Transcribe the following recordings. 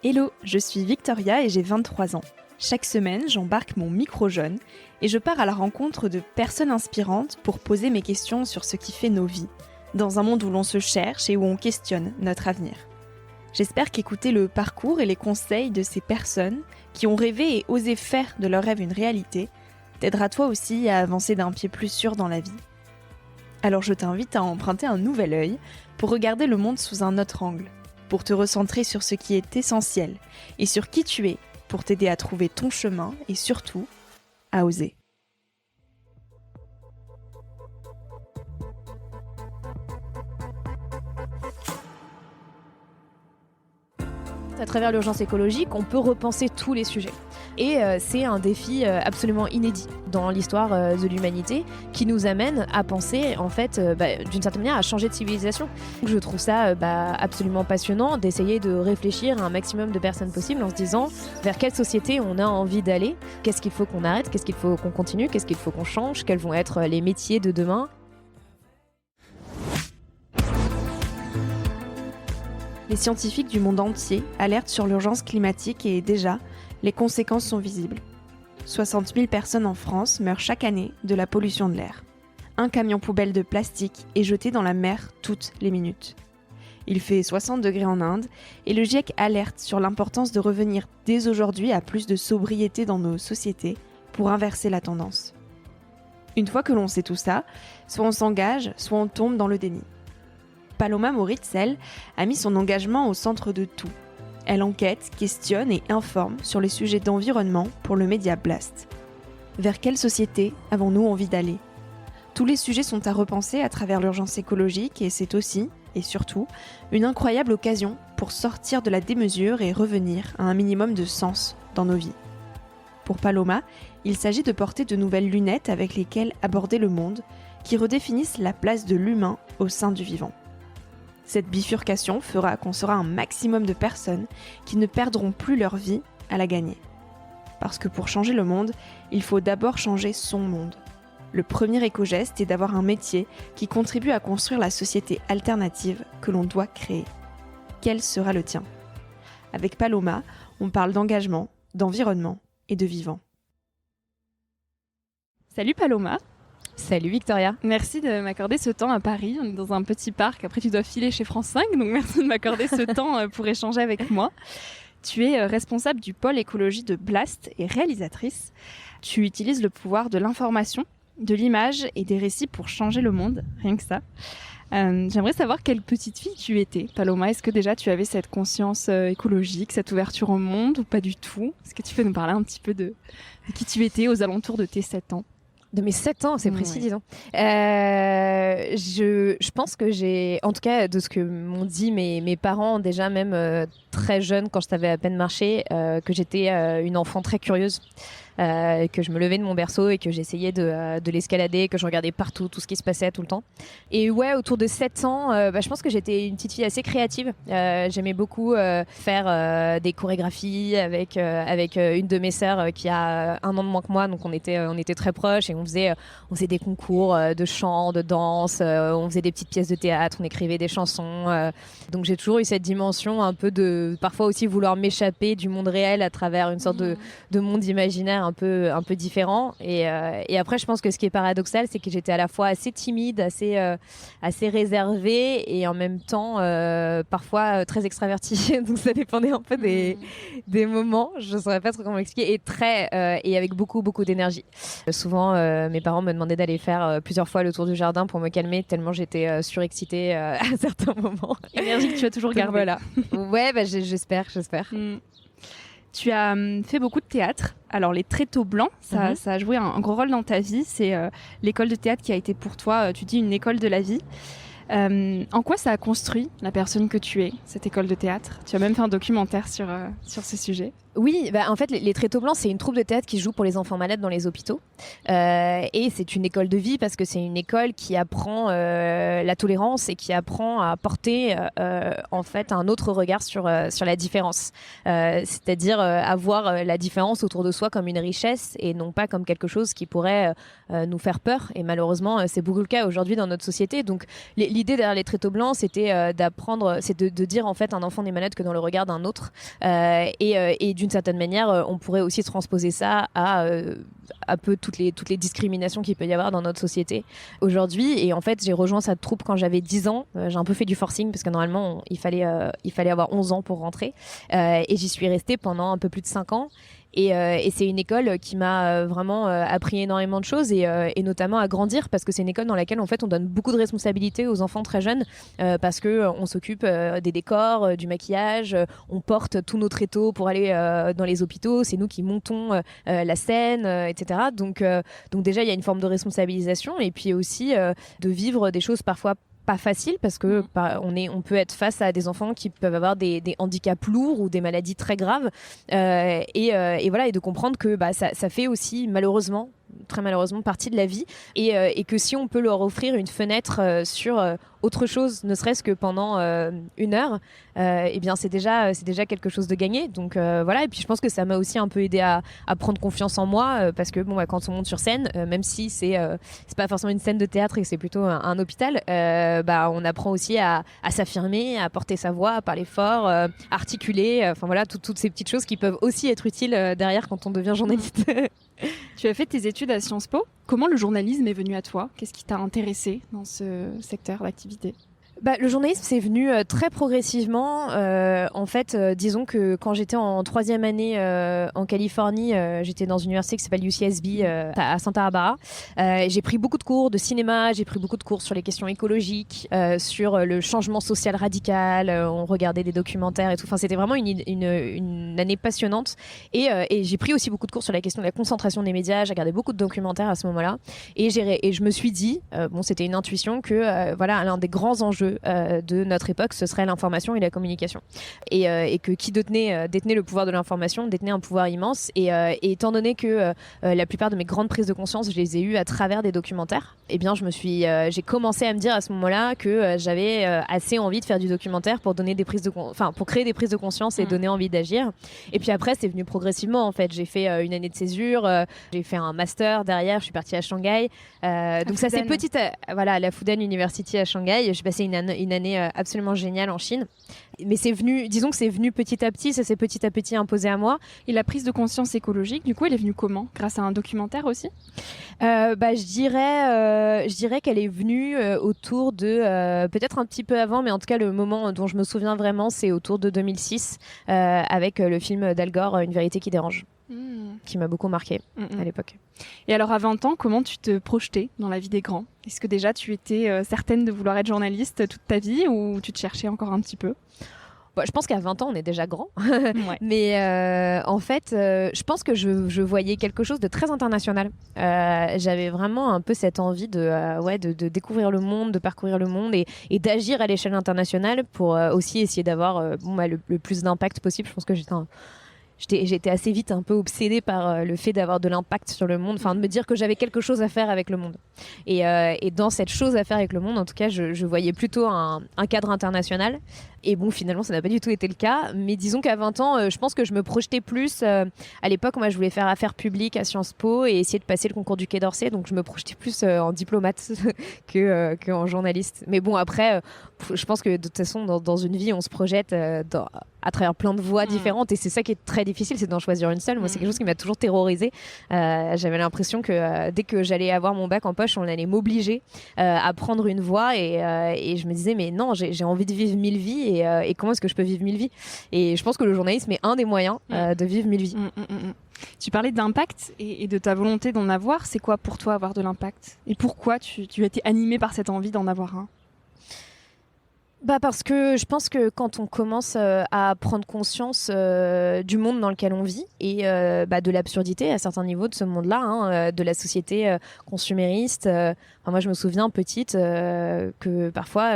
Hello, je suis Victoria et j'ai 23 ans. Chaque semaine, j'embarque mon micro jaune et je pars à la rencontre de personnes inspirantes pour poser mes questions sur ce qui fait nos vies, dans un monde où l'on se cherche et où on questionne notre avenir. J'espère qu'écouter le parcours et les conseils de ces personnes qui ont rêvé et osé faire de leurs rêves une réalité t'aidera toi aussi à avancer d'un pied plus sûr dans la vie. Alors je t'invite à emprunter un nouvel œil pour regarder le monde sous un autre angle, pour te recentrer sur ce qui est essentiel et sur qui tu es, pour t'aider à trouver ton chemin et surtout, à oser. À travers l'urgence écologique, on peut repenser tous les sujets. Et c'est un défi absolument inédit dans l'histoire de l'humanité qui nous amène à penser, en fait, d'une certaine manière, à changer de civilisation. Je trouve ça absolument passionnant d'essayer de réfléchir à un maximum de personnes possibles en se disant vers quelle société on a envie d'aller, qu'est-ce qu'il faut qu'on arrête, qu'est-ce qu'il faut qu'on continue, qu'est-ce qu'il faut qu'on change, quels vont être les métiers de demain. Les scientifiques du monde entier alertent sur l'urgence climatique et déjà, les conséquences sont visibles. 60 000 personnes en France meurent chaque année de la pollution de l'air. Un camion poubelle de plastique est jeté dans la mer toutes les minutes. Il fait 60 degrés en Inde et le GIEC alerte sur l'importance de revenir dès aujourd'hui à plus de sobriété dans nos sociétés pour inverser la tendance. Une fois que l'on sait tout ça, soit on s'engage, soit on tombe dans le déni. Paloma Moritz, elle, a mis son engagement au centre de tout. Elle enquête, questionne et informe sur les sujets d'environnement pour le média Blast. Vers quelle société avons-nous envie d'aller ? Tous les sujets sont à repenser à travers l'urgence écologique et c'est aussi, et surtout, une incroyable occasion pour sortir de la démesure et revenir à un minimum de sens dans nos vies. Pour Paloma, il s'agit de porter de nouvelles lunettes avec lesquelles aborder le monde, qui redéfinissent la place de l'humain au sein du vivant. Cette bifurcation fera qu'on sera un maximum de personnes qui ne perdront plus leur vie à la gagner. Parce que pour changer le monde, il faut d'abord changer son monde. Le premier éco-geste est d'avoir un métier qui contribue à construire la société alternative que l'on doit créer. Quel sera le tien ? Avec Paloma, on parle d'engagement, d'environnement et de vivant. Salut Paloma. Salut Victoria. Merci de m'accorder ce temps à Paris. On est dans un petit parc. Après, tu dois filer chez France 5. Donc, merci de m'accorder ce temps pour échanger avec moi. Tu es responsable du pôle écologie de Blast et réalisatrice. Tu utilises le pouvoir de l'information, de l'image et des récits pour changer le monde. Rien que ça. J'aimerais savoir quelle petite fille tu étais, Paloma. Est-ce que déjà tu avais cette conscience écologique, cette ouverture au monde ou pas du tout ? Est-ce que tu peux nous parler un petit peu de qui tu étais aux alentours de tes 7 ans ? De mes 7 ans, c'est précis, ouais. Disons. Je pense que j'ai, en tout cas de ce que m'ont dit mes parents, déjà même très jeune, quand je savais à peine marcher, que j'étais une enfant très curieuse. Que je me levais de mon berceau et que j'essayais de l'escalader, que je regardais partout, tout ce qui se passait tout le temps. Et ouais, autour de 7 ans, je pense que j'étais une petite fille assez créative. J'aimais beaucoup faire des chorégraphies avec une de mes sœurs qui a 1 an de moins que moi, donc on était très proches et on faisait des concours de chant, de danse, on faisait des petites pièces de théâtre, on écrivait des chansons. Donc j'ai toujours eu cette dimension un peu de parfois aussi vouloir m'échapper du monde réel à travers une sorte de monde imaginaire un peu différent et après je pense que ce qui est paradoxal c'est que j'étais à la fois assez timide, assez réservée et en même temps parfois très extravertie donc ça dépendait un peu des moments, je saurais pas trop comment l'expliquer, et avec beaucoup d'énergie. Souvent mes parents me demandaient d'aller faire plusieurs fois le tour du jardin pour me calmer tellement j'étais surexcitée à certains moments. Énergie que tu as toujours gardée. Voilà. Ouais, j'espère. Tu as fait beaucoup de théâtre. Alors, les Tréteaux Blancs, ça a joué un gros rôle dans ta vie. C'est l'école de théâtre qui a été pour toi, tu dis, une école de la vie. En quoi ça a construit la personne que tu es, cette école de théâtre ? Tu as même fait un documentaire sur ce sujet. Oui, en fait, les Tréteaux Blancs, c'est une troupe de théâtre qui joue pour les enfants malades dans les hôpitaux. Et c'est une école de vie parce que c'est une école qui apprend la tolérance et qui apprend à porter en fait un autre regard sur la différence. C'est-à-dire avoir la différence autour de soi comme une richesse et non pas comme quelque chose qui pourrait nous faire peur. Et malheureusement, c'est beaucoup le cas aujourd'hui dans notre société. Donc l'idée derrière les Tréteaux Blancs, c'était d'apprendre, c'est de dire en fait un enfant n'est malade que dans le regard d'un autre. Et d'une certaine manière, on pourrait aussi transposer ça à peu toutes les discriminations qu'il peut y avoir dans notre société aujourd'hui. Et en fait, j'ai rejoint cette troupe quand j'avais 10 ans. J'ai un peu fait du forcing parce que normalement, il fallait avoir 11 ans pour rentrer. Et j'y suis restée pendant un peu plus de 5 ans. Et c'est une école qui m'a vraiment appris énormément de choses et notamment à grandir parce que c'est une école dans laquelle en fait on donne beaucoup de responsabilités aux enfants très jeunes parce que on s'occupe des décors, du maquillage, on porte tous nos tréteaux pour aller dans les hôpitaux, c'est nous qui montons la scène, etc. Donc déjà il y a une forme de responsabilisation et puis aussi de vivre des choses parfois pas facile parce que on peut être face à des enfants qui peuvent avoir des handicaps lourds ou des maladies très graves et voilà, et de comprendre que ça fait aussi malheureusement, très malheureusement, partie de la vie et que si on peut leur offrir une fenêtre sur autre chose, ne serait-ce que pendant 1 heure, eh bien c'est déjà quelque chose de gagné. Donc voilà, et puis je pense que ça m'a aussi un peu aidé à prendre confiance en moi parce que quand on monte sur scène, même si c'est pas forcément une scène de théâtre et que c'est plutôt un hôpital, on apprend aussi à s'affirmer, à porter sa voix, à parler fort, articuler, enfin voilà, toutes ces petites choses qui peuvent aussi être utiles derrière quand on devient journaliste. Tu as fait tes études à Sciences Po. Comment le journalisme est venu à toi ? Qu'est-ce qui t'a intéressé dans ce secteur d'activité ? Le journalisme, c'est venu très progressivement. En fait, disons que quand j'étais en 3e année en Californie, j'étais dans une université qui s'appelle UCSB à Santa Barbara. J'ai pris beaucoup de cours de cinéma, j'ai pris beaucoup de cours sur les questions écologiques, sur le changement social radical. On regardait des documentaires et tout. Enfin, c'était vraiment une année passionnante. Et j'ai pris aussi beaucoup de cours sur la question de la concentration des médias. J'ai regardé beaucoup de documentaires à ce moment-là. Et je me suis dit, c'était une intuition que voilà, l'un des grands enjeux de notre époque, ce serait l'information et la communication. Et que qui détenait le pouvoir de l'information, détenait un pouvoir immense. Et étant donné que la plupart de mes grandes prises de conscience, je les ai eues à travers des documentaires, eh bien, j'ai commencé à me dire à ce moment-là que j'avais assez envie de faire du documentaire pour donner pour créer des prises de conscience et donner envie d'agir. Et puis après, c'est venu progressivement. En fait, j'ai fait une année de césure, j'ai fait un master derrière, je suis partie à Shanghai. Donc ça, c'est à la Fudan University à Shanghai. J'ai passé une année absolument géniale en Chine. Mais disons que c'est venu petit à petit, ça s'est petit à petit imposé à moi. Et la prise de conscience écologique, du coup, elle est venue comment ? Grâce à un documentaire aussi ? Je dirais qu'elle est venue autour de, peut-être un petit peu avant, mais en tout cas le moment dont je me souviens vraiment, c'est autour de 2006, avec le film d'Al Gore, Une vérité qui dérange. Qui m'a beaucoup marqué à l'époque. Et alors à 20 ans, comment tu te projetais dans la vie des grands ? Est-ce que déjà tu étais certaine de vouloir être journaliste toute ta vie ou tu te cherchais encore un petit peu ? Je pense qu'à 20 ans, on est déjà grand. Ouais. Mais en fait, je pense que je voyais quelque chose de très international. J'avais vraiment un peu cette envie de découvrir le monde, de parcourir le monde et d'agir à l'échelle internationale pour aussi essayer d'avoir le plus d'impact possible. Je pense que j'étais assez vite un peu obsédée par le fait d'avoir de l'impact sur le monde, enfin de me dire que j'avais quelque chose à faire avec le monde. Et dans cette chose à faire avec le monde, en tout cas, je voyais plutôt un cadre international. Et bon, finalement, ça n'a pas du tout été le cas. Mais disons qu'à 20 ans, je pense que je me projetais plus. À l'époque, moi, je voulais faire affaires publiques à Sciences Po et essayer de passer le concours du Quai d'Orsay. Donc, je me projetais plus en diplomate qu'en journaliste. Mais bon, après, je pense que de toute façon, dans une vie, on se projette à travers plein de voies différentes. Et c'est ça qui est très difficile, c'est d'en choisir une seule. Moi, c'est quelque chose qui m'a toujours terrorisée. J'avais l'impression que dès que j'allais avoir mon bac en poche, on allait m'obliger à prendre une voie. Et je me disais, mais non, j'ai envie de vivre 1000 vies. Et comment est-ce que je peux vivre 1000 vies ? Et je pense que le journalisme est un des moyens de vivre 1000 vies. Tu parlais d'impact et de ta volonté d'en avoir. C'est quoi pour toi avoir de l'impact ? Et pourquoi tu as été animée par cette envie d'en avoir un ? Parce que je pense que quand on commence à prendre conscience du monde dans lequel on vit et de l'absurdité à certains niveaux de ce monde-là, de la société consumériste. Moi, je me souviens petite que parfois,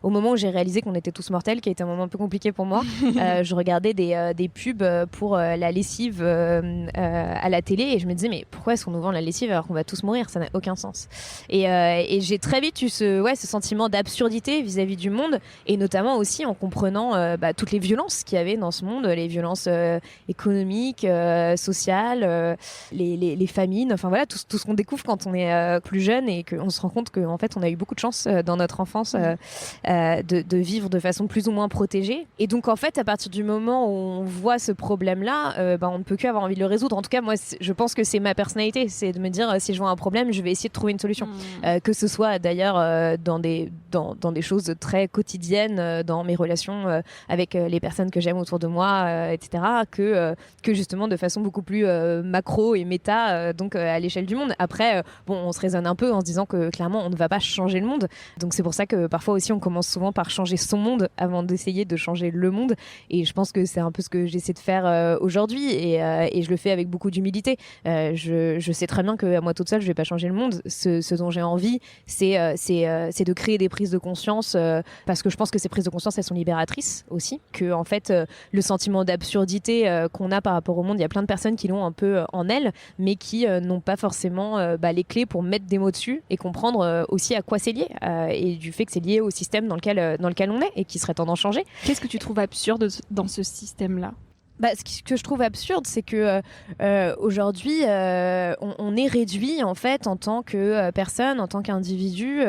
au moment où j'ai réalisé qu'on était tous mortels, qui a été un moment un peu compliqué pour moi, je regardais des pubs pour la lessive à la télé et je me disais mais pourquoi est-ce qu'on nous vend la lessive alors qu'on va tous mourir? Ça n'a aucun sens. Et j'ai très vite eu ce sentiment d'absurdité vis-à-vis du monde et notamment aussi en comprenant toutes les violences qu'il y avait dans ce monde, les violences économiques, sociales, les famines, enfin voilà tout ce qu'on découvre quand on est plus jeune et qu'on se rend compte qu'en fait on a eu beaucoup de chance dans notre enfance de vivre de façon plus ou moins protégée. Et donc en fait à partir du moment où on voit ce problème-là, on ne peut qu'avoir envie de le résoudre. En tout cas moi je pense que c'est ma personnalité, c'est de me dire si je vois un problème je vais essayer de trouver une solution. Que ce soit d'ailleurs dans des choses très quotidiennes, dans mes relations avec les personnes que j'aime autour de moi, etc., que justement de façon beaucoup plus macro et méta, donc à l'échelle du monde. Après, on se raisonne un peu en se disant que clairement on ne va pas changer le monde. Donc c'est pour ça que parfois aussi on commence souvent par changer son monde avant d'essayer de changer le monde. Et je pense que c'est un peu ce que j'essaie de faire aujourd'hui et je le fais avec beaucoup d'humilité. Je sais très bien qu'à moi toute seule je vais pas changer le monde. Ce dont j'ai envie, c'est de créer des prises de conscience parce que je pense que ces prises de conscience elles sont libératrices aussi, que en fait le sentiment d'absurdité qu'on a par rapport au monde, il y a plein de personnes qui l'ont un peu en elles mais qui n'ont pas forcément les clés pour mettre des mots dessus et comprendre aussi à quoi c'est lié et du fait que c'est lié au système dans lequel on est et qui serait temps d'en changer. Qu'est-ce que tu trouves absurde dans ce système-là ? Ce que je trouve absurde, c'est que aujourd'hui, on est réduit en fait en tant que personne, en tant qu'individu,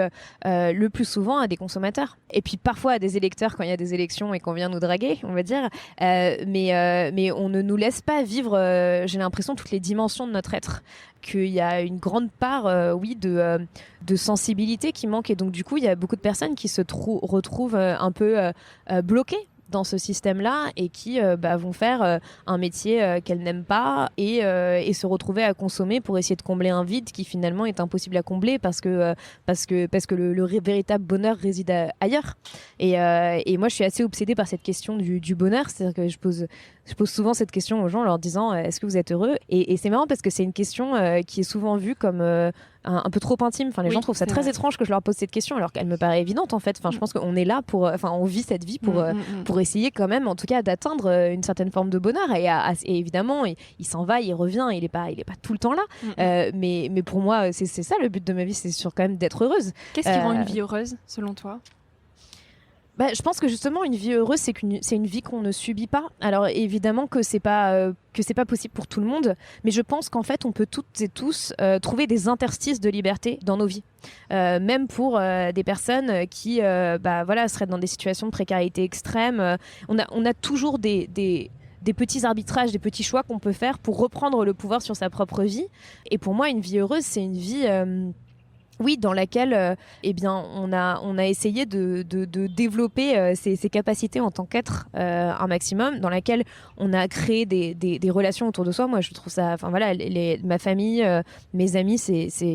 le plus souvent à des consommateurs. Et puis parfois à des électeurs quand il y a des élections et qu'on vient nous draguer, on va dire. Mais on ne nous laisse pas vivre, j'ai l'impression, toutes les dimensions de notre être. Qu'il y a une grande part, de sensibilité qui manque. Et donc du coup, il y a beaucoup de personnes qui se retrouvent un peu bloquées dans ce système-là et qui vont faire un métier qu'elles n'aiment pas et se retrouver à consommer pour essayer de combler un vide qui finalement est impossible à combler parce que le véritable bonheur réside ailleurs. Et moi, je suis assez obsédée par cette question du bonheur. C'est-à-dire que je pose souvent cette question aux gens en leur disant est-ce que vous êtes heureux ? Et c'est marrant parce que c'est une question qui est souvent vue comme un peu trop intime. Enfin, les gens trouvent ça très étrange que je leur pose cette question alors qu'elle me paraît évidente en fait. Enfin, je pense qu'on est là on vit cette vie pour essayer quand même, en tout cas, d'atteindre une certaine forme de bonheur. Et évidemment, il s'en va, il revient, il est pas tout le temps là. Mais pour moi, c'est ça le but de ma vie, c'est quand même d'être heureuse. Qu'est-ce qui rend une vie heureuse selon toi ? Je pense que justement une vie heureuse c'est une vie qu'on ne subit pas. Alors évidemment que c'est pas possible pour tout le monde, mais je pense qu'en fait on peut toutes et tous trouver des interstices de liberté dans nos vies. Même pour des personnes qui seraient dans des situations de précarité extrême, on a toujours des petits arbitrages, des petits choix qu'on peut faire pour reprendre le pouvoir sur sa propre vie. Et pour moi une vie heureuse c'est une vie dans laquelle on a essayé de développer ses capacités en tant qu'être un maximum, dans laquelle on a créé des relations autour de soi. Moi je trouve ça, ma famille, mes amis,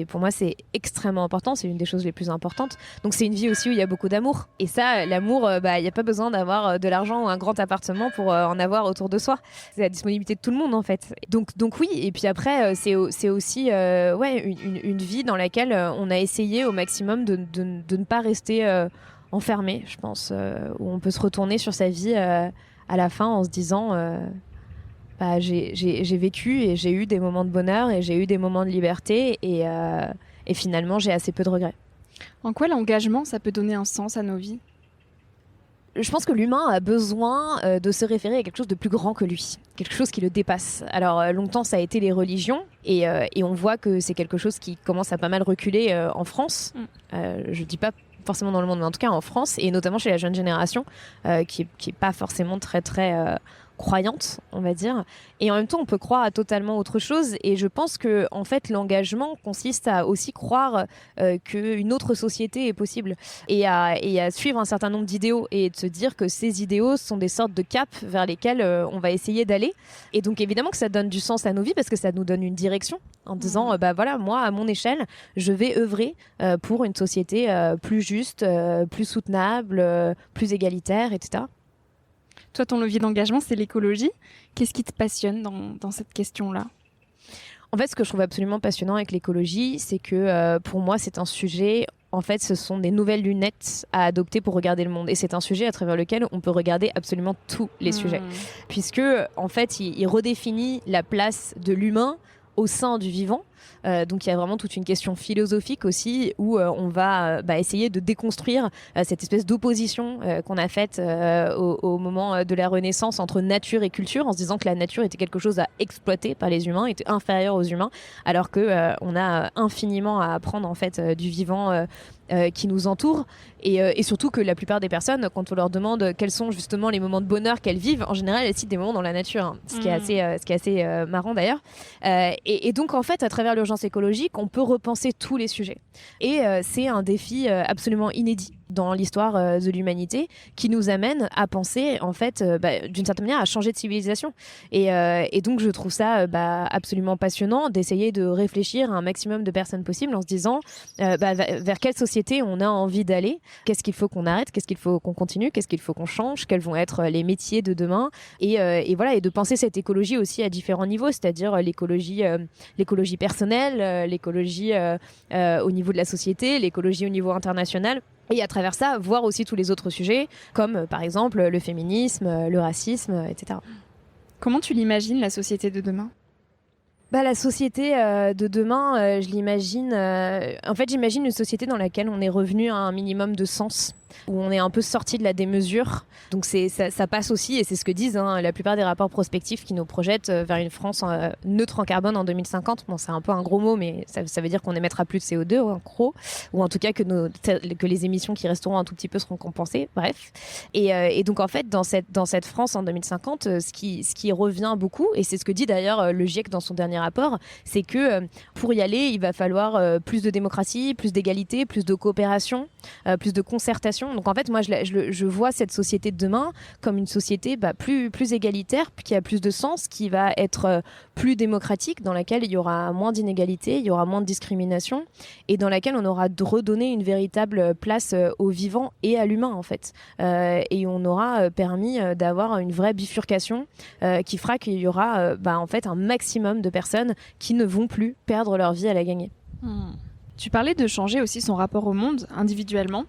pour moi c'est extrêmement important, c'est une des choses les plus importantes. Donc c'est une vie aussi où il y a beaucoup d'amour. Et ça, l'amour, il n'y a pas besoin d'avoir de l'argent ou un grand appartement pour en avoir autour de soi. C'est la disponibilité de tout le monde en fait. Donc oui, et puis après c'est aussi une vie dans laquelle on a essayé au maximum de ne pas rester enfermé, je pense, où on peut se retourner sur sa vie à la fin en se disant j'ai vécu et j'ai eu des moments de bonheur et j'ai eu des moments de liberté et finalement j'ai assez peu de regrets. En quoi l'engagement, ça peut donner un sens à nos vies ? Je pense que l'humain a besoin de se référer à quelque chose de plus grand que lui, quelque chose qui le dépasse. Alors longtemps ça a été les religions et on voit que c'est quelque chose qui commence à pas mal reculer en France. Je dis pas forcément dans le monde mais en tout cas en France et notamment chez la jeune génération qui est pas forcément très très croyante, on va dire, et en même temps on peut croire à totalement autre chose, et je pense que en fait l'engagement consiste à aussi croire qu'une autre société est possible, et à suivre un certain nombre d'idéaux, et de se dire que ces idéaux sont des sortes de caps vers lesquels on va essayer d'aller. Et donc évidemment que ça donne du sens à nos vies, parce que ça nous donne une direction, en disant voilà, moi à mon échelle je vais œuvrer pour une société plus juste, plus soutenable, plus égalitaire, etc. Toi, ton levier d'engagement, c'est l'écologie. Qu'est-ce qui te passionne dans cette question-là ? En fait, ce que je trouve absolument passionnant avec l'écologie, c'est que pour moi, c'est un sujet... En fait, ce sont des nouvelles lunettes à adopter pour regarder le monde. Et c'est un sujet à travers lequel on peut regarder absolument tous les sujets. Puisque, en fait, il redéfinit la place de l'humain au sein du vivant. Donc il y a vraiment toute une question philosophique aussi, où on va essayer de déconstruire cette espèce d'opposition qu'on a faite au moment de la Renaissance entre nature et culture, en se disant que la nature était quelque chose à exploiter par les humains, était inférieure aux humains, alors que on a infiniment à apprendre en fait du vivant qui nous entoure, et surtout que la plupart des personnes, quand on leur demande quels sont justement les moments de bonheur qu'elles vivent, en général elles citent des moments dans la nature, hein, ce qui est assez marrant d'ailleurs, et donc en fait à travers l'urgence écologique on peut repenser tous les sujets, et c'est un défi absolument inédit dans l'histoire de l'humanité, qui nous amène à penser en fait d'une certaine manière à changer de civilisation, et donc je trouve ça absolument passionnant d'essayer de réfléchir à un maximum de personnes possibles en se disant vers quelle société on a envie d'aller, qu'est-ce qu'il faut qu'on arrête, qu'est-ce qu'il faut qu'on continue, qu'est-ce qu'il faut qu'on change, quels vont être les métiers de demain, et voilà, et de penser cette écologie aussi à différents niveaux, c'est-à-dire l'écologie personnelle, l'écologie au niveau de la société, l'écologie au niveau international. Et à travers ça, voir aussi tous les autres sujets, comme par exemple le féminisme, le racisme, etc. Comment tu l'imagines, la société de demain ? La société de demain, je l'imagine... en fait, j'imagine une société dans laquelle on est revenu à un minimum de sens, où on est un peu sorti de la démesure. Donc ça passe aussi, et c'est ce que disent la plupart des rapports prospectifs qui nous projettent vers une France neutre en carbone en 2050. Bon, c'est un peu un gros mot, mais ça veut dire qu'on émettra plus de CO2 en gros, ou en tout cas que les émissions qui resteront un tout petit peu seront compensées. Bref. Et donc en fait, dans cette France en 2050, ce qui revient beaucoup, et c'est ce que dit d'ailleurs le GIEC dans son dernier rapport, c'est que pour y aller, il va falloir plus de démocratie, plus d'égalité, plus de coopération, plus de concertation. Donc en fait, moi, je vois cette société de demain comme une société plus égalitaire, qui a plus de sens, qui va être plus démocratique, dans laquelle il y aura moins d'inégalités, il y aura moins de discrimination, et dans laquelle on aura redonné une véritable place au vivant et à l'humain, en fait. Et on aura permis d'avoir une vraie bifurcation qui fera qu'il y aura en fait un maximum de personnes qui ne vont plus perdre leur vie à la gagner. Tu parlais de changer aussi son rapport au monde individuellement.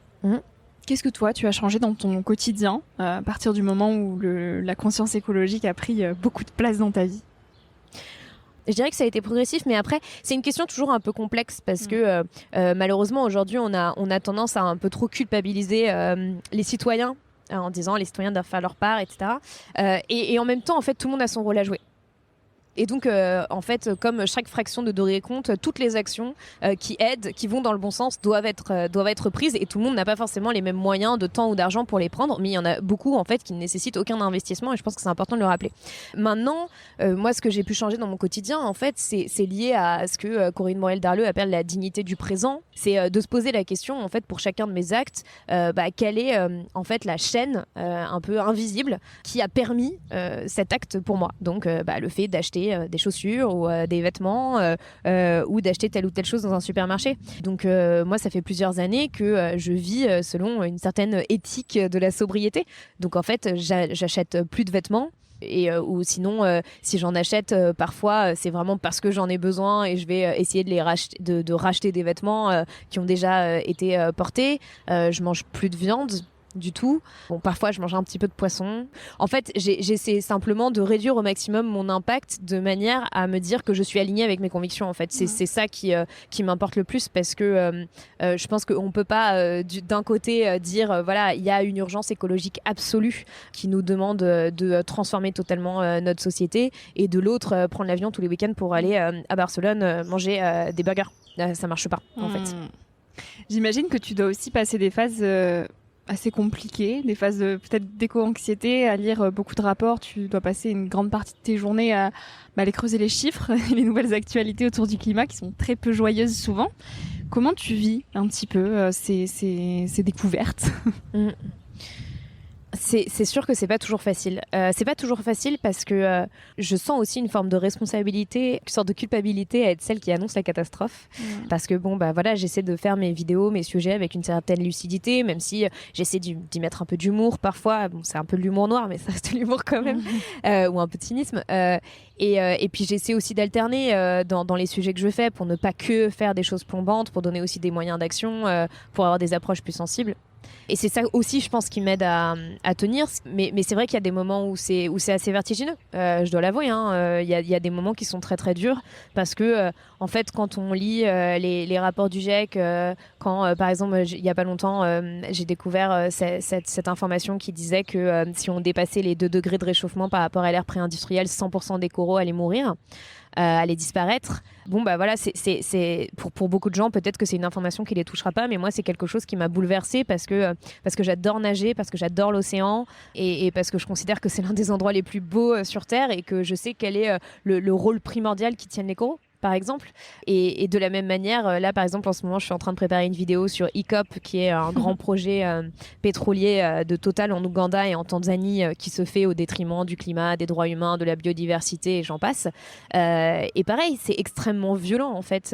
Qu'est-ce que toi, tu as changé dans ton quotidien à partir du moment où la conscience écologique a pris beaucoup de place dans ta vie ? Je dirais que ça a été progressif, mais après, c'est une question toujours un peu complexe, parce que malheureusement, aujourd'hui, on a tendance à un peu trop culpabiliser les citoyens, en disant les citoyens doivent faire leur part, etc. Et en même temps, en fait, tout le monde a son rôle à jouer. Et donc, en fait, comme chaque fraction de Doré compte, toutes les actions qui aident, qui vont dans le bon sens, doivent être prises, et tout le monde n'a pas forcément les mêmes moyens de temps ou d'argent pour les prendre, mais il y en a beaucoup en fait qui ne nécessitent aucun investissement, et je pense que c'est important de le rappeler. Maintenant, moi, ce que j'ai pu changer dans mon quotidien, en fait, c'est lié à ce que Corinne Morel-Darleux appelle la dignité du présent. C'est de se poser la question, en fait, pour chacun de mes actes, quelle est en fait la chaîne un peu invisible qui a permis cet acte pour moi. Donc, le fait d'acheter des chaussures ou des vêtements ou d'acheter telle ou telle chose dans un supermarché. Donc moi, ça fait plusieurs années que je vis selon une certaine éthique de la sobriété. Donc en fait, j'achète plus de vêtements. Ou sinon, si j'en achète parfois, c'est vraiment parce que j'en ai besoin, et je vais essayer de racheter des vêtements qui ont déjà été portés. Je mange plus de viande du tout. Bon, parfois je mange un petit peu de poisson. En fait, j'essaie simplement de réduire au maximum mon impact, de manière à me dire que je suis alignée avec mes convictions. En fait, c'est ça qui m'importe le plus, parce que je pense qu'on peut pas d'un côté dire voilà, il y a une urgence écologique absolue qui nous demande de transformer totalement notre société, et de l'autre prendre l'avion tous les week-ends pour aller à Barcelone manger des burgers. Ça marche pas en fait. J'imagine que tu dois aussi passer des phases assez compliquées, des phases peut-être d'éco-anxiété, à lire beaucoup de rapports. Tu dois passer une grande partie de tes journées à aller creuser les chiffres et les nouvelles actualités autour du climat qui sont très peu joyeuses souvent. Comment tu vis un petit peu ces découvertes? C'est sûr que c'est pas toujours facile. C'est pas toujours facile parce que je sens aussi une forme de responsabilité, une sorte de culpabilité à être celle qui annonce la catastrophe. Parce que voilà, j'essaie de faire mes vidéos, mes sujets avec une certaine lucidité, même si j'essaie d'y mettre un peu d'humour parfois. Bon, c'est un peu de l'humour noir, mais ça reste de l'humour quand même, ou un peu de cynisme. Et puis j'essaie aussi d'alterner dans les sujets que je fais pour ne pas que faire des choses plombantes, pour donner aussi des moyens d'action, pour avoir des approches plus sensibles. Et c'est ça aussi, je pense, qui m'aide à tenir. Mais c'est vrai qu'il y a des moments où c'est assez vertigineux. Je dois l'avouer. Il y a des moments qui sont très très durs parce que, en fait, quand on lit les rapports du GIEC, quand, par exemple, il y a pas longtemps, j'ai découvert cette information qui disait que si on dépassait les 2 degrés de réchauffement par rapport à l'ère pré-industrielle, 100% des coraux allaient mourir. Allaient disparaître. Voilà, c'est pour beaucoup de gens, peut-être que c'est une information qui les touchera pas, mais moi, c'est quelque chose qui m'a bouleversée parce que j'adore nager, parce que j'adore l'océan et parce que je considère que c'est l'un des endroits les plus beaux sur Terre et que je sais quel est le rôle primordial qui tiennent les coraux, par exemple. Et de la même manière, là, par exemple, en ce moment, je suis en train de préparer une vidéo sur ECOP, qui est un grand projet pétrolier de Total en Ouganda et en Tanzanie qui se fait au détriment du climat, des droits humains, de la biodiversité, et j'en passe. Et pareil, c'est extrêmement violent, en fait,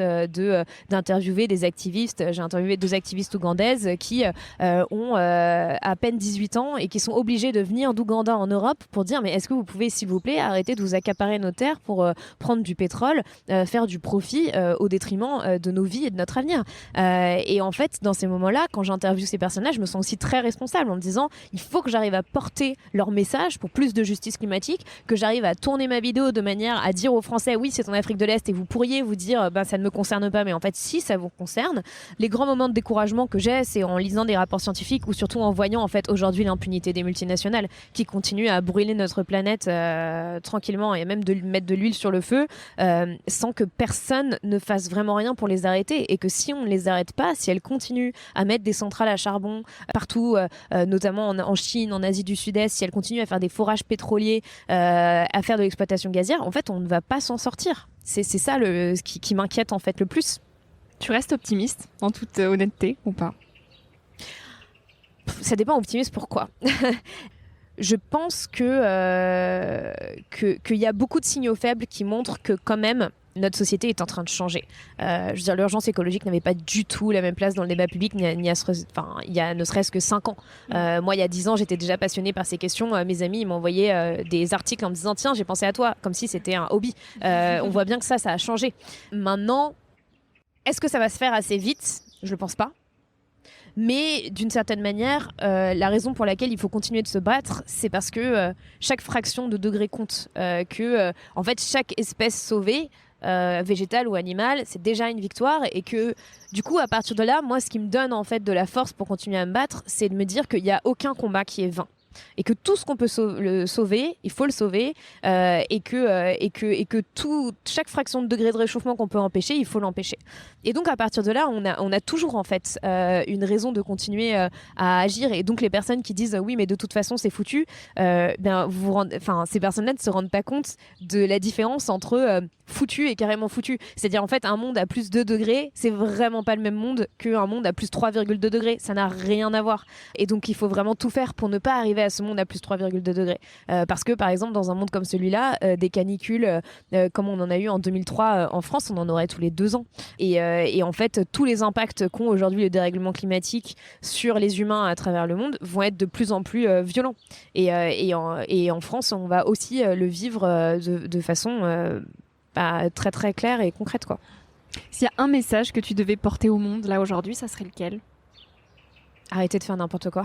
d'interviewer des activistes. J'ai interviewé 2 activistes ougandaises qui ont à peine 18 ans et qui sont obligées de venir d'Ouganda en Europe pour dire, mais est-ce que vous pouvez, s'il vous plaît, arrêter de vous accaparer nos terres pour prendre du pétrole, faire du profit au détriment de nos vies et de notre avenir. Et en fait, dans ces moments-là, quand j'interviewe ces personnages, je me sens aussi très responsable en me disant, il faut que j'arrive à porter leur message pour plus de justice climatique, que j'arrive à tourner ma vidéo de manière à dire aux Français, oui, c'est en Afrique de l'Est et vous pourriez vous dire, ça ne me concerne pas, mais en fait, si, ça vous concerne. Les grands moments de découragement que j'ai, c'est en lisant des rapports scientifiques ou surtout en voyant en fait aujourd'hui l'impunité des multinationales qui continuent à brûler notre planète tranquillement et même de mettre de l'huile sur le feu sans que personne ne fasse vraiment rien pour les arrêter et que si on ne les arrête pas, si elles continuent à mettre des centrales à charbon partout, notamment en Chine, en Asie du Sud-Est, si elles continuent à faire des forages pétroliers, à faire de l'exploitation gazière, en fait, on ne va pas s'en sortir. C'est ça ce qui m'inquiète en fait le plus. Tu restes optimiste, en toute honnêteté, ou pas? Ça dépend, optimiste pourquoi. Je pense qu'il y a beaucoup de signaux faibles qui montrent que quand même notre société est en train de changer. Je veux dire, l'urgence écologique n'avait pas du tout la même place dans le débat public il y a ne serait-ce que 5 ans. Moi, il y a 10 ans, j'étais déjà passionnée par ces questions. Mes amis m'envoyaient des articles en me disant « Tiens, j'ai pensé à toi », comme si c'était un hobby. On voit bien que ça a changé. Maintenant, est-ce que ça va se faire assez vite ? Je ne le pense pas. Mais d'une certaine manière, la raison pour laquelle il faut continuer de se battre, c'est parce que chaque fraction de degré compte. En fait, chaque espèce sauvée, végétale ou animale, c'est déjà une victoire. Et que du coup, à partir de là, moi, ce qui me donne en fait de la force pour continuer à me battre, c'est de me dire qu'il n'y a aucun combat qui est vain. Et que tout ce qu'on peut sauver, il faut le sauver, et que chaque fraction de degré de réchauffement qu'on peut empêcher, il faut l'empêcher. Et donc à partir de là, on a toujours en fait une raison de continuer à agir. Et donc les personnes qui disent oui, mais de toute façon c'est foutu, ces personnes-là ne se rendent pas compte de la différence entre foutu et carrément foutu. C'est-à-dire en fait un monde à plus 2 degrés, c'est vraiment pas le même monde qu'un monde à plus 3,2 degrés. Ça n'a rien à voir. Et donc il faut vraiment tout faire pour ne pas arriver à ce monde à plus 3,2 degrés. Parce que par exemple dans un monde comme celui-là, des canicules comme on en a eu en 2003 en France, on en aurait tous les 2 ans. Et en fait tous les impacts qu'ont aujourd'hui le dérèglement climatique sur les humains à travers le monde vont être de plus en plus violents. Et en France, on va aussi le vivre de façon très très claire et concrète, quoi. S'il y a un message que tu devais porter au monde là aujourd'hui, ça serait lequel ? Arrêtez de faire n'importe quoi.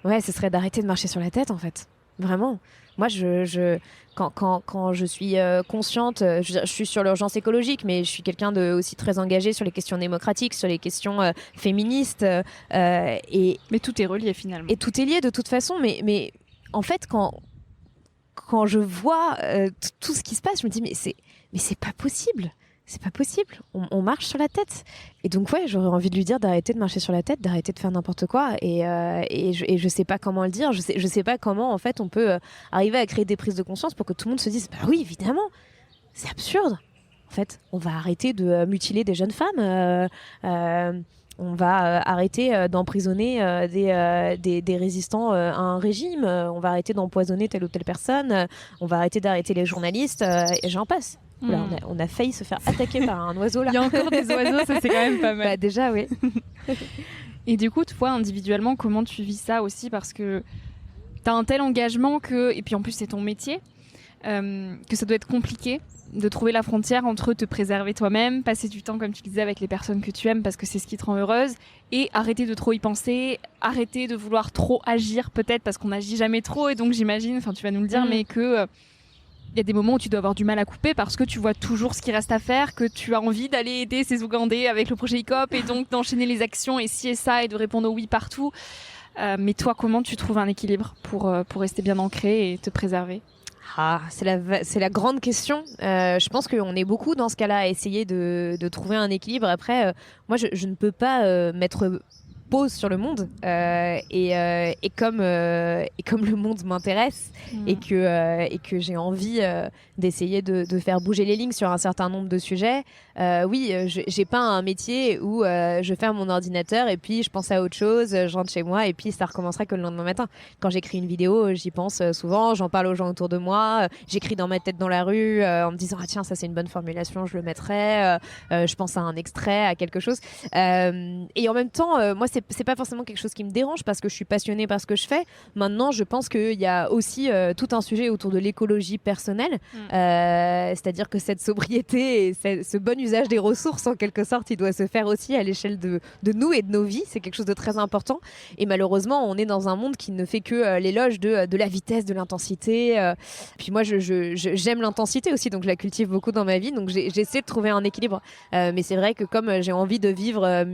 Ouais, ce serait d'arrêter de marcher sur la tête, en fait. Vraiment. Moi, quand je suis consciente, je suis sur l'urgence écologique, mais je suis quelqu'un de aussi très engagé sur les questions démocratiques, sur les questions féministes. Mais tout est relié finalement. Et tout est lié de toute façon, mais en fait, quand je vois tout ce qui se passe, je me dis mais c'est pas possible. c'est pas possible, on marche sur la tête. Et donc ouais, j'aurais envie de lui dire d'arrêter de marcher sur la tête, d'arrêter de faire n'importe quoi. Et je sais pas comment le dire, je sais pas comment en fait on peut arriver à créer des prises de conscience pour que tout le monde se dise bah oui évidemment, c'est absurde. En fait, on va arrêter de mutiler des jeunes femmes. On va arrêter d'emprisonner des résistants à un régime. On va arrêter d'empoisonner telle ou telle personne. On va arrêter d'arrêter les journalistes. Et j'en passe. Oula, on a failli se faire attaquer par un oiseau là. Il y a encore des oiseaux, ça c'est quand même pas mal. Bah, déjà, oui. Et du coup, toi, individuellement, comment tu vis ça aussi? Parce que t'as un tel engagement et puis en plus c'est ton métier, que ça doit être compliqué de trouver la frontière entre te préserver toi-même, passer du temps, comme tu disais, avec les personnes que tu aimes parce que c'est ce qui te rend heureuse, et arrêter de trop y penser, arrêter de vouloir trop agir peut-être parce qu'on n'agit jamais trop, et donc j'imagine, enfin tu vas nous le dire, mais que y a des moments où tu dois avoir du mal à couper parce que tu vois toujours ce qui reste à faire, que tu as envie d'aller aider ces Ougandais avec le projet ICOP et donc d'enchaîner les actions et ci et ça et de répondre au oui partout. Mais toi, comment tu trouves un équilibre pour rester bien ancré et te préserver? C'est la grande question. Je pense qu'on est beaucoup dans ce cas-là à essayer de trouver un équilibre. Après, moi, je ne peux pas mettre pause sur le monde et comme le monde m'intéresse et que j'ai envie d'essayer de faire bouger les lignes sur un certain nombre de sujets, oui, j'ai pas un métier où je ferme mon ordinateur et puis je pense à autre chose, je rentre chez moi et puis ça recommencera que le lendemain matin. Quand j'écris une vidéo, j'y pense souvent, j'en parle aux gens autour de moi, j'écris dans ma tête dans la rue en me disant ah tiens ça c'est une bonne formulation, je le mettrai, je pense à un extrait, à quelque chose, et en même temps moi c'est pas forcément quelque chose qui me dérange parce que je suis passionnée par ce que je fais. Maintenant je pense qu'il y a aussi tout un sujet autour de l'écologie personnelle, c'est-à-dire que cette sobriété et ce bon usage des ressources en quelque sorte il doit se faire aussi à l'échelle de nous et de nos vies, c'est quelque chose de très important et malheureusement on est dans un monde qui ne fait que l'éloge de la vitesse, de l'intensité, puis moi j'aime l'intensité aussi donc je la cultive beaucoup dans ma vie donc j'essaie de trouver un équilibre, mais c'est vrai que comme j'ai envie de vivre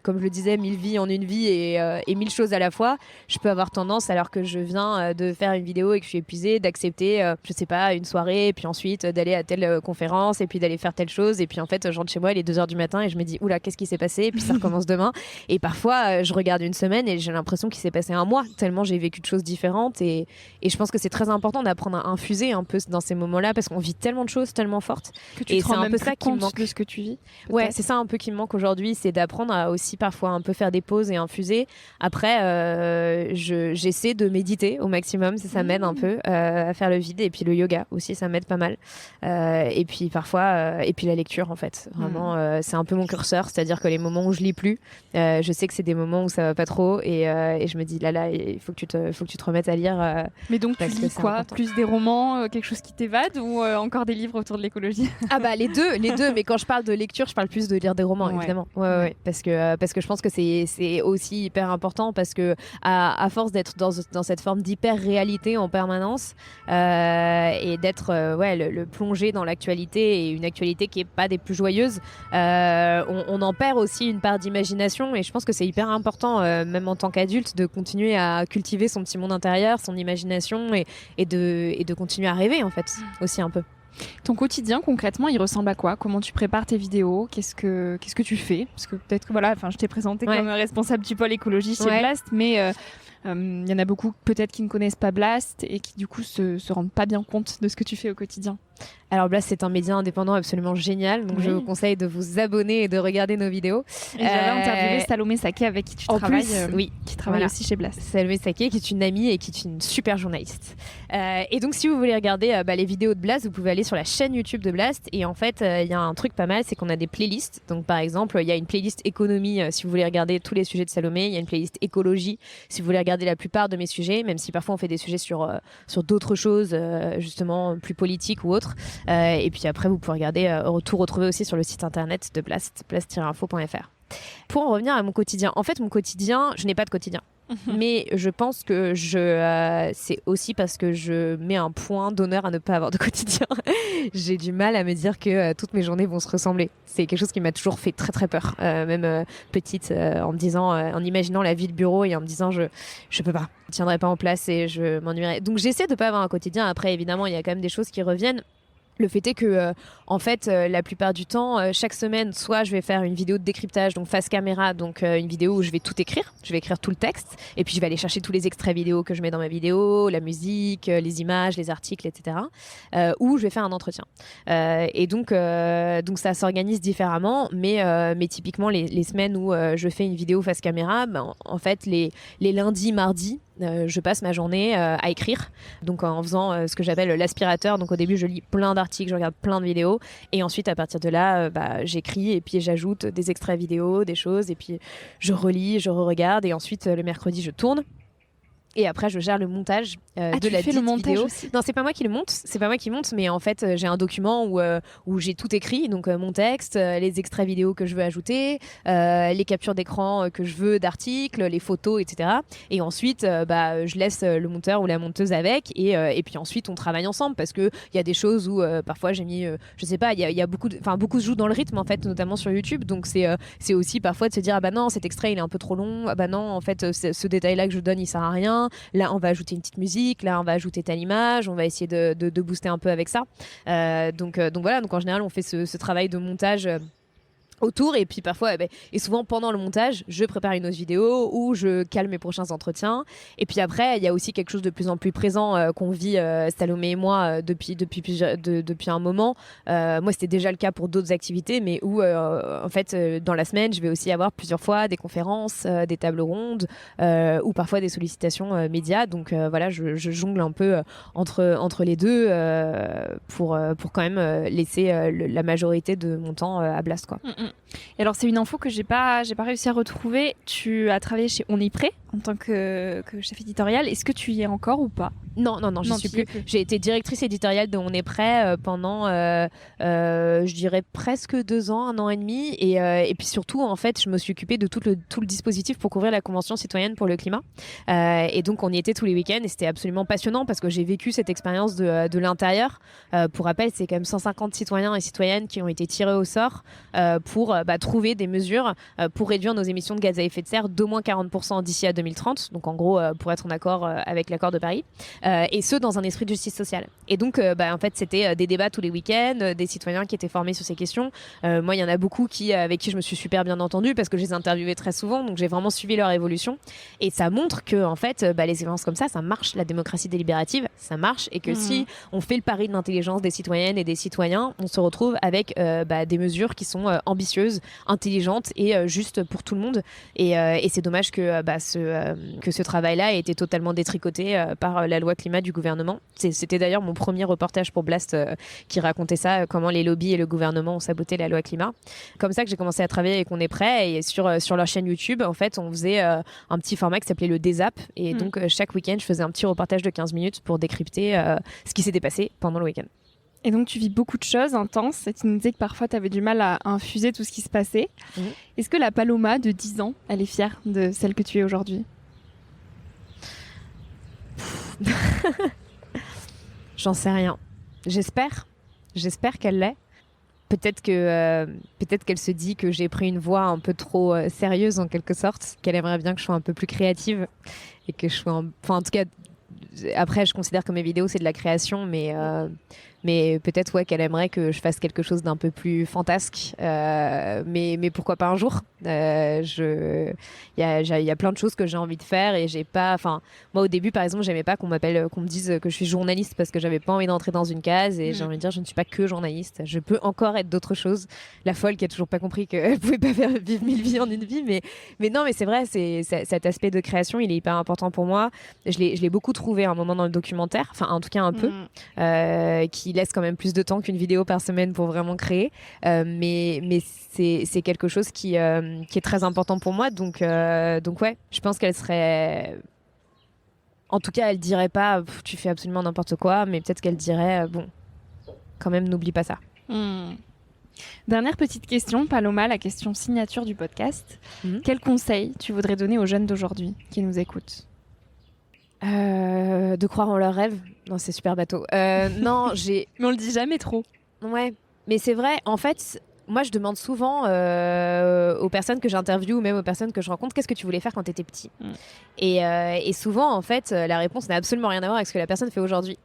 comme je le disais 1000 vies en une vie et 1000 choses à la fois, je peux avoir tendance alors que je viens de faire une vidéo et que je suis épuisée d'accepter je sais pas une soirée et puis ensuite d'aller à telle conférence et puis d'aller faire telle chose et puis en fait je rentre chez moi il est 2h du matin et je me dis oula qu'est-ce qui s'est passé et puis ça recommence demain et parfois je regarde une semaine et j'ai l'impression qu'il s'est passé un mois tellement j'ai vécu de choses différentes et je pense que c'est très important d'apprendre à infuser un peu dans ces moments-là parce qu'on vit tellement de choses tellement fortes que tu te rends même plus compte de ce que tu vis. Ouais, c'est ça un peu qui me manque aujourd'hui, c'est d'apprendre à aussi parfois un peu faire des pauses et infuser. Après j'essaie de méditer au maximum, ça m'aide un peu à faire le vide et puis le yoga aussi ça m'aide pas mal et puis parfois et puis la lecture en fait vraiment c'est un peu mon curseur, c'est-à-dire que les moments où je lis plus je sais que c'est des moments où ça va pas trop et je me dis là il faut que tu te remettes à lire. Mais donc tu lis quoi important. Plus des romans, quelque chose qui t'évade ou encore des livres autour de l'écologie? Ah bah les deux mais quand je parle de lecture je parle plus de lire des romans évidemment ouais. Parce que je pense que c'est aussi hyper important parce que à force d'être dans cette forme d'hyper réalité en permanence et d'être le plonger dans l'actualité et une actualité qui est pas des plus joyeuses, on en perd aussi une part d'imagination et je pense que c'est hyper important même en tant qu'adulte de continuer à cultiver son petit monde intérieur, son imagination et de continuer à rêver en fait aussi un peu. Ton quotidien concrètement il ressemble à quoi? Comment tu prépares tes vidéos? Qu'est-ce que tu fais? Parce que peut-être que je t'ai présenté comme responsable du pôle écologie chez Blast, mais il y en a beaucoup peut-être qui ne connaissent pas Blast et qui du coup se rendent pas bien compte de ce que tu fais au quotidien. Alors Blast, c'est un média indépendant absolument génial, donc je vous conseille de vous abonner et de regarder nos vidéos. Et j'avais interviewé Salomé Saké avec qui tu travailles, qui travaille aussi chez Blast. Salomé Saké qui est une amie et qui est une super journaliste. Et donc si vous voulez regarder les vidéos de Blast, vous pouvez aller sur la chaîne YouTube de Blast et en fait il y a un truc pas mal, c'est qu'on a des playlists. Donc par exemple il y a une playlist économie si vous voulez regarder tous les sujets de Salomé, il y a une playlist écologie si vous voulez regarder la plupart de mes sujets, même si parfois on fait des sujets sur d'autres choses justement plus politiques ou autres. Et puis après vous pouvez regarder tout retrouver aussi sur le site internet de Blast, blast-info.fr. Pour en revenir à mon quotidien, en fait mon quotidien, je n'ai pas de quotidien. Mais je pense que c'est aussi parce que je mets un point d'honneur à ne pas avoir de quotidien. J'ai du mal à me dire que toutes mes journées vont se ressembler. C'est quelque chose qui m'a toujours fait très très peur, même petite, en me disant, en imaginant la vie de bureau et en me disant je peux pas, je tiendrai pas en place et je m'ennuierai. Donc j'essaie de pas avoir un quotidien. Après évidemment il y a quand même des choses qui reviennent. Le fait est que, en fait, la plupart du temps, chaque semaine, soit je vais faire une vidéo de décryptage, donc face caméra, donc une vidéo où je vais tout écrire, je vais écrire tout le texte, et puis je vais aller chercher tous les extraits vidéo que je mets dans ma vidéo, la musique, les images, les articles, etc. Ou je vais faire un entretien. Et donc ça s'organise différemment, mais typiquement les semaines où je fais une vidéo face caméra, ben, en fait, les lundis, mardis, je passe ma journée à écrire, donc en faisant ce que j'appelle l'aspirateur. Donc au début je lis plein d'articles, je regarde plein de vidéos, et ensuite à partir de là j'écris, et puis j'ajoute des extraits vidéo, des choses, et puis je relis, je re-regarde, et ensuite le mercredi je tourne. Et après, je gère le montage de la dite vidéo. Aussi. Non, c'est pas moi qui le monte. C'est pas moi qui monte, mais en fait, j'ai un document où j'ai tout écrit. Donc, mon texte, les extraits vidéo que je veux ajouter, les captures d'écran que je veux d'articles, les photos, etc. Et ensuite, je laisse le monteur ou la monteuse avec. Et puis ensuite, on travaille ensemble, parce que il y a des choses où parfois j'ai mis, je sais pas, il y a beaucoup se joue dans le rythme en fait, notamment sur YouTube. Donc c'est aussi parfois de se dire, ah bah non, cet extrait il est un peu trop long. Ah bah non, en fait, ce détail-là que je donne, il sert à rien. Là, on va ajouter une petite musique. Là, on va ajouter telle image. On va essayer de booster un peu avec ça. Donc voilà. Donc en général, on fait ce travail de montage autour, et puis parfois et souvent pendant le montage je prépare une autre vidéo où je cale mes prochains entretiens. Et puis après il y a aussi quelque chose de plus en plus présent qu'on vit Salomé et moi depuis un moment. Moi c'était déjà le cas pour d'autres activités, mais où en fait dans la semaine je vais aussi avoir plusieurs fois des conférences, des tables rondes, ou parfois des sollicitations médias. Donc voilà, je jongle un peu entre les deux pour quand même laisser la majorité de mon temps à Blast, quoi. Et alors c'est une info que j'ai pas réussi à retrouver. Tu as travaillé chez On est prêt en tant que chef éditorial. Est-ce que tu y es encore ou pas? Non, j'y suis plus. J'ai été directrice éditoriale de On est prêt pendant, je dirais presque 2 ans, 1 an et demi. Et puis surtout, en fait, je me suis occupée de tout le dispositif pour couvrir la Convention citoyenne pour le climat. Et donc, on y était tous les week-ends, et c'était absolument passionnant parce que j'ai vécu cette expérience de l'intérieur. Pour rappel, c'est quand même 150 citoyens et citoyennes qui ont été tirés au sort pour trouver des mesures pour réduire nos émissions de gaz à effet de serre d'au moins 40% d'ici à 2030. Donc, en gros, pour être en accord avec l'accord de Paris. Et ce, dans un esprit de justice sociale. Et donc, en fait, c'était des débats tous les week-ends, des citoyens qui étaient formés sur ces questions. Moi, il y en a beaucoup avec qui je me suis super bien entendue parce que je les interviewais très souvent, donc j'ai vraiment suivi leur évolution. Et ça montre que, en fait, les expériences comme ça marche. La démocratie délibérative, ça marche. Et que si on fait le pari de l'intelligence des citoyennes et des citoyens, on se retrouve avec des mesures qui sont ambitieuses, intelligentes et justes pour tout le monde. Et c'est dommage que ce travail-là ait été totalement détricoté par la loi climat du gouvernement. C'était d'ailleurs mon premier reportage pour Blast qui racontait ça, comment les lobbies et le gouvernement ont saboté la loi climat. Comme ça que j'ai commencé à travailler avec On est prêt, et sur leur chaîne YouTube, en fait, on faisait un petit format qui s'appelait le Dézap, et donc chaque week-end, je faisais un petit reportage de 15 minutes pour décrypter ce qui s'était passé pendant le week-end. Et donc tu vis beaucoup de choses intenses, et tu nous disais que parfois tu avais du mal à infuser tout ce qui se passait. Est-ce que la Paloma de 10 ans, elle est fière de celle que tu es aujourd'hui? J'en sais rien. J'espère qu'elle l'est. Peut-être qu'elle se dit que j'ai pris une voie un peu trop sérieuse en quelque sorte, qu'elle aimerait bien que je sois un peu plus créative et que je sois en tout cas, après je considère que mes vidéos c'est de la création, mais peut-être qu'elle aimerait que je fasse quelque chose d'un peu plus fantasque, mais pourquoi pas un jour. Il y a plein de choses que j'ai envie de faire, et j'ai pas, moi au début par exemple j'aimais pas qu'on me dise que je suis journaliste, parce que j'avais pas envie d'entrer dans une case, et j'ai envie de dire je ne suis pas que journaliste, je peux encore être d'autres choses. La folle qui a toujours pas compris qu'elle pouvait pas vivre 1000 vies en une vie, mais non, mais c'est vrai, cet aspect de création il est hyper important pour moi. Je l'ai beaucoup trouvé à un moment dans le documentaire, en tout cas un peu, qui laisse quand même plus de temps qu'une vidéo par semaine pour vraiment créer, mais c'est quelque chose qui est très important pour moi, donc ouais, je pense qu'elle serait, en tout cas elle dirait pas tu fais absolument n'importe quoi, mais peut-être qu'elle dirait bon, quand même n'oublie pas ça. Dernière petite question, Paloma, la question signature du podcast. Quel conseil tu voudrais donner aux jeunes d'aujourd'hui qui nous écoutent? De croire en leurs rêves. Non, c'est super bateau. Non, mais on le dit jamais trop. Ouais, mais c'est vrai, en fait, moi je demande souvent aux personnes que j'interviewe, ou même aux personnes que je rencontre, qu'est-ce que tu voulais faire quand tu étais petit? Et souvent, en fait, la réponse n'a absolument rien à voir avec ce que la personne fait aujourd'hui.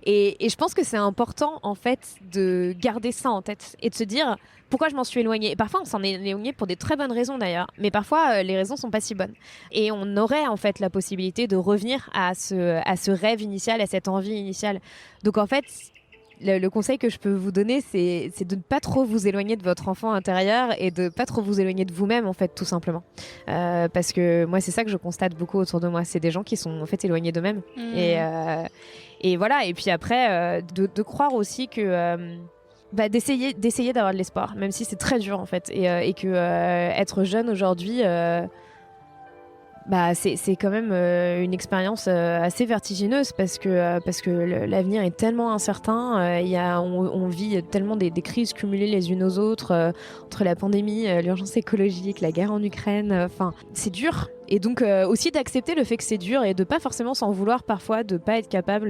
Et je pense que c'est important, en fait, de garder ça en tête et de se dire pourquoi je m'en suis éloignée. Et parfois, on s'en est éloigné pour des très bonnes raisons d'ailleurs, mais parfois, les raisons sont pas si bonnes. Et on aurait en fait la possibilité de revenir à ce rêve initial, à cette envie initiale. Donc en fait, le conseil que je peux vous donner, c'est de ne pas trop vous éloigner de votre enfant intérieur et de pas trop vous éloigner de vous-même, en fait, tout simplement. Parce que moi, c'est ça que je constate beaucoup autour de moi. C'est des gens qui sont en fait éloignés d'eux-mêmes. Et voilà. Et puis après, de croire aussi que d'essayer d'avoir de l'espoir, même si c'est très dur en fait, et que être jeune aujourd'hui. C'est quand même une expérience assez vertigineuse parce que l'avenir est tellement incertain. On vit tellement des crises cumulées les unes aux autres, entre la pandémie, l'urgence écologique, la guerre en Ukraine. Enfin, c'est dur. Et donc aussi d'accepter le fait que c'est dur et de pas forcément s'en vouloir parfois, de pas être capable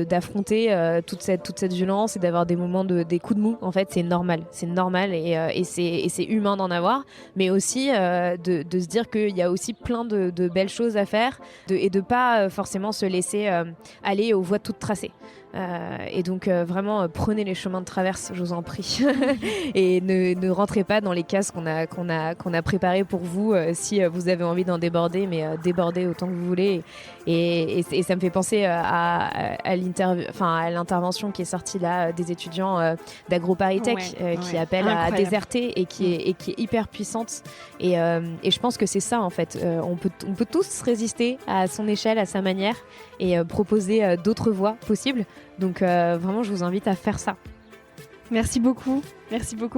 d'affronter toute cette violence et d'avoir des moments des coups de mou. En fait, c'est normal et c'est humain d'en avoir, mais aussi de se dire qu'il y a aussi plein de belles choses à faire et de pas forcément se laisser aller aux voies toutes tracées. Et donc vraiment prenez les chemins de traverse, je vous en prie, et ne rentrez pas dans les cases qu'on a préparées pour vous si vous avez envie d'en déborder, mais débordez autant que vous voulez. Et ça me fait penser à l'intervention qui est sortie là des étudiants d'AgroParisTech qui appellent à déserter et qui est hyper puissante. Et je pense que c'est ça en fait. On peut tous résister à son échelle, à sa manière, et proposer d'autres voies possibles. Donc vraiment, je vous invite à faire ça. Merci beaucoup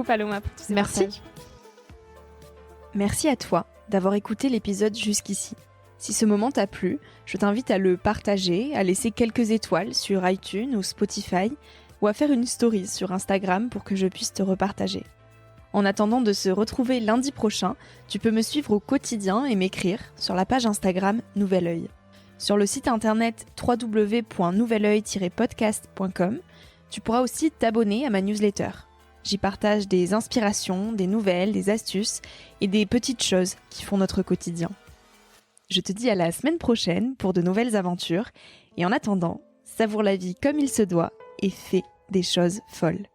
Paloma pour tous ces partages. Merci à toi d'avoir écouté l'épisode jusqu'ici. Si ce moment t'a plu, je t'invite à le partager, à laisser quelques étoiles sur iTunes ou Spotify, ou à faire une story sur Instagram pour que je puisse te repartager. En attendant de se retrouver lundi prochain, tu peux me suivre au quotidien et m'écrire sur la page Instagram Nouvel Oeil. Sur le site internet www.nouveloeil-podcast.com, tu pourras aussi t'abonner à ma newsletter. J'y partage des inspirations, des nouvelles, des astuces et des petites choses qui font notre quotidien. Je te dis à la semaine prochaine pour de nouvelles aventures et en attendant, savoure la vie comme il se doit et fais des choses folles.